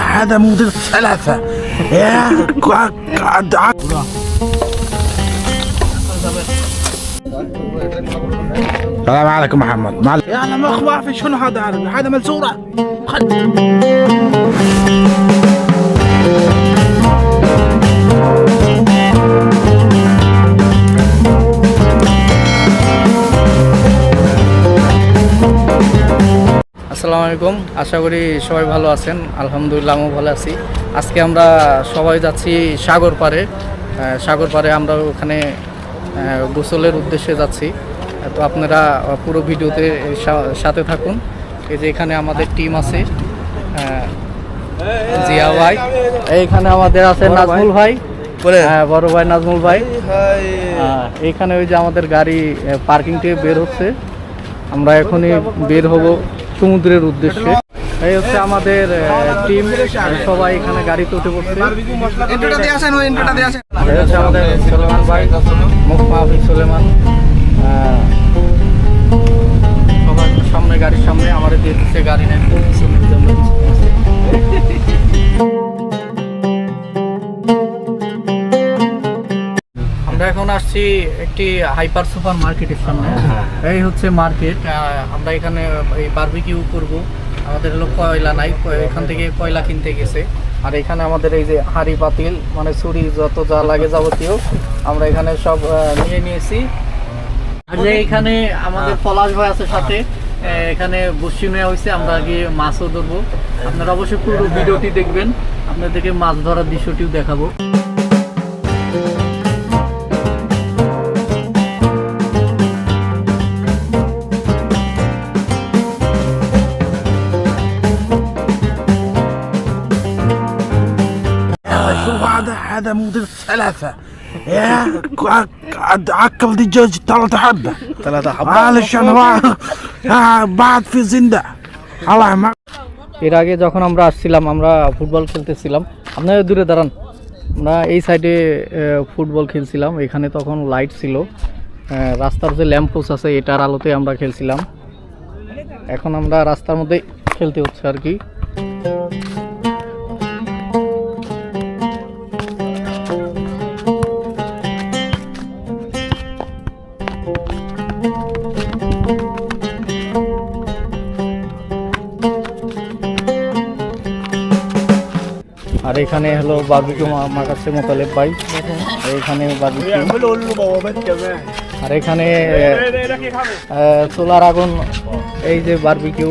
هذا مدير ثلاثة يا السلام عليكم محمد يا انا ما اخوافي شنو هذا ملزورة আসসালামু আলাইকুম, আশা করি সবাই ভালো আছেন। আলহামদুলিল্লাহ আমিও ভালো আছি। আজকে আমরা সবাই যাচ্ছি সাগর পাড়ে আমরা ওখানে গোসলের উদ্দেশ্যে যাচ্ছি। তো আপনারা পুরো ভিডিওতে সাথে থাকুন। এই যে এখানে আমাদের টিম আছে, জিয়া ভাই, এইখানে আমাদের আছে নাজমুল ভাই, বড় ভাই নাজমুল ভাই। এইখানে ওই যে আমাদের গাড়ি পার্কিং থেকে বের হচ্ছে, আমরা এখনই বের হব সমুদ্রের উদ্দেশ্যে। এই হচ্ছে আমাদের টিম, সবাই এখানে গাড়িতে উঠে পড়ছে। এই হচ্ছে আমাদের সুলেমান ভাই, মুখমাহফিজ সুলেমান, সবার সামনে গাড়ির সামনে আমাদের দিয়ে দিচ্ছে গাড়ি নেই। আমরা এখন আসছি একটি হাইপার সুপার মার্কেটের সামনে। এই হচ্ছে মার্কেট। আমরা এখানে এই বারবিকিউ করব। আমাদের হলো কয়লা নাই, এখান থেকে কয়লা কিনতে গেছে। আর এখানে আমাদের এই যে হাঁড়ি পাতিল, মানে ছুরি যত যা লাগে যাবতীয় আমরা এখানে সব নিয়ে নিয়েছি। আর যে এখানে আমাদের পলাশ ভাই আছে সাথে, এখানে বসি নেওয়া হয়েছে, আমরা গিয়ে মাছও ধরবো। আপনারা অবশ্যই পুরো ভিডিওটি দেখবেন, আপনাদেরকে মাছ ধরার দৃশ্যটিও দেখাবো। هذا مدير ثلاثة يا عكل دجاج ثلاثة حبة معلش انا بعد في زندة الله ما এর আগে যখন আমরা আসছিলাম, আমরা ফুটবল খেলতেছিলাম। আপনারা দূরে দাঁড়ান, আমরা এই সাইডে ফুটবল খেলছিলাম। এখানে তখন লাইট ছিল, রাস্তার যে ল্যাম্পপোস্ট আছে এটার আলোতে আমরা খেলছিলাম। এখন আমরা রাস্তার মধ্যে খেলতে হচ্ছে আর কি। আর এখানে হলো বারবিকিউ আমার কাছে মোতালেব ভাই, এখানে বারবিকিউ। আর এখানে চুলার আগুন, এই যে বারবিকিউ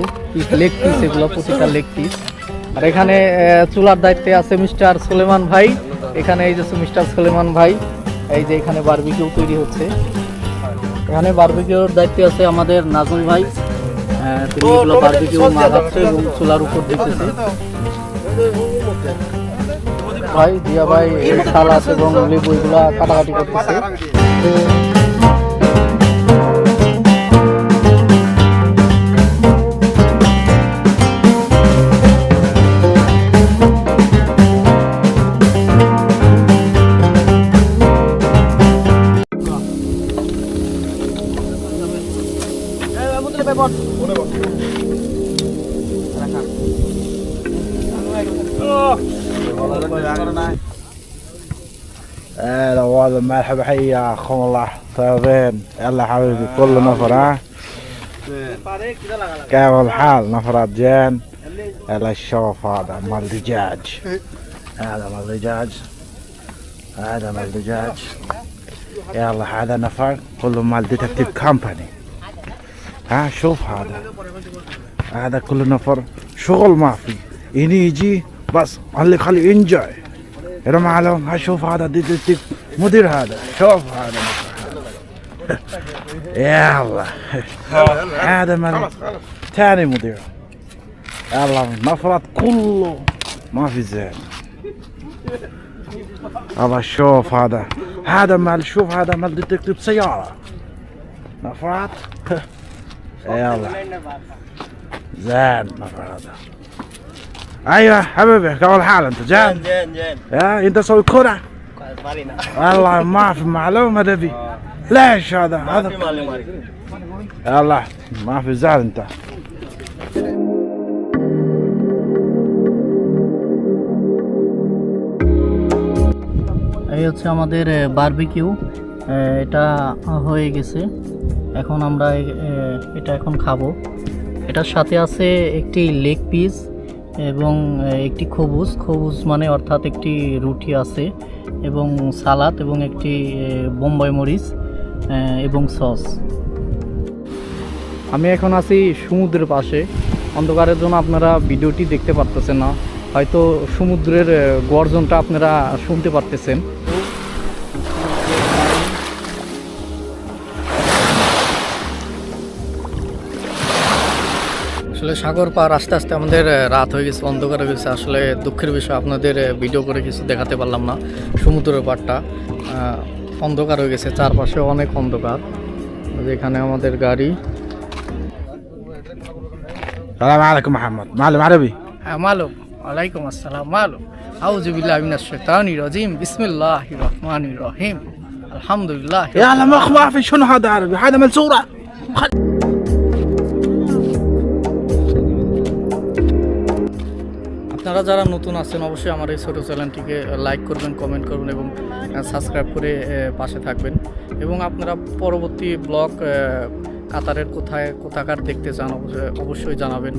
লেগ পিস, এগুলো প্রতিটা লেগ পিস। আর এখানে চুলার দায়িত্বে আছে মিস্টার সুলেমান ভাই। এখানে এই যে মিস্টার সুলেমান ভাই, এই যে এখানে বারবিকিউ তৈরি হচ্ছে। এখানে বারবিকিউর দায়িত্বে আছে আমাদের নাজমুল ভাই, তিনি এগুলো বারবিকিউ মাখাচ্ছে এবং চুলার উপর দেখতেছে। ভাই জিয়া ভাই সালাদ এবং লেবু এগুলো কাটাকাটি করতেছে। هلا والله مرحبا حياكم الله طيبين يلا حبيبي كل نفر ها كيف الحال نفرات جين يلا شوف هذا مال دجاج هذا مال دجاج هذا مال دجاج يلا هذا نفر كله مال ديتكتيف كامباني ها شوف هذا كله نفر شغل ما في إني يجي بس خلي انجوي يا معلم. هشوف هذا ديتكتيف مدير هذا شوف هذا يلا هذا من ثاني مدير يلا نفرت كله ما في زين. الله شوف هذا مال شوف هذا مال ديتكتيف سيارة نفرت يلا زين نفرت. ايوه حبيبي كيف الحال انت جان؟ يا انت تسوي كرة؟ والله ما في معلومة دبي ليش هذا يلا ما في زعل انت এই হচ্ছে আমাদের বারবিকিউ, এটা হয়ে গেছে। এখন আমরা এটা এখন খাবো। এটার সাথে আছে একটি লেগ পিস এবং একটি খবুজ মানে অর্থাৎ একটি রুটি আছে এবং সালাদ এবং একটি বোম্বাই মরিচ এবং সস। আমি এখন আছি সমুদ্রের পাশে। অন্ধকারের জন্য আপনারা ভিডিওটি দেখতে পারতেছেন না, হয়তো সমুদ্রের গর্জনটা আপনারা শুনতে পারতেছেন। আসলে সাগর পার আস্তে আস্তে আমাদের রাত হয়ে গেছে, অন্ধকার হয়ে গেছে। আসলে দুঃখের বিষয়, আপনাদের ভিডিও করে কিছু দেখাতে পারলাম না। সমুদ্রের পাড়টা অন্ধকার হয়ে গেছে, চারপাশে অনেক অন্ধকার। যেখানে আমাদের গাড়ি। السلام عليكم محمد معلم عربي. মালুম, ওয়ালাইকুম আসসালাম। মালুম, আউযু বিল্লাহি মিনাশ শাইতানির রাজিম, বিসমিল্লাহির রহমানির রহিম, আলহামদুলিল্লাহ। يا عالم ما في شنو هذا عربي، هذا منصورة. আপনারা যারা নতুন আছেন অবশ্যই আমার এই ছোটো চ্যানেলটিকে লাইক করবেন, কমেন্ট করবেন এবং সাবস্ক্রাইব করে পাশে থাকবেন। এবং আপনারা পরবর্তী ব্লগ কাতারের কোথাকার দেখতে চান অবশ্যই জানাবেন।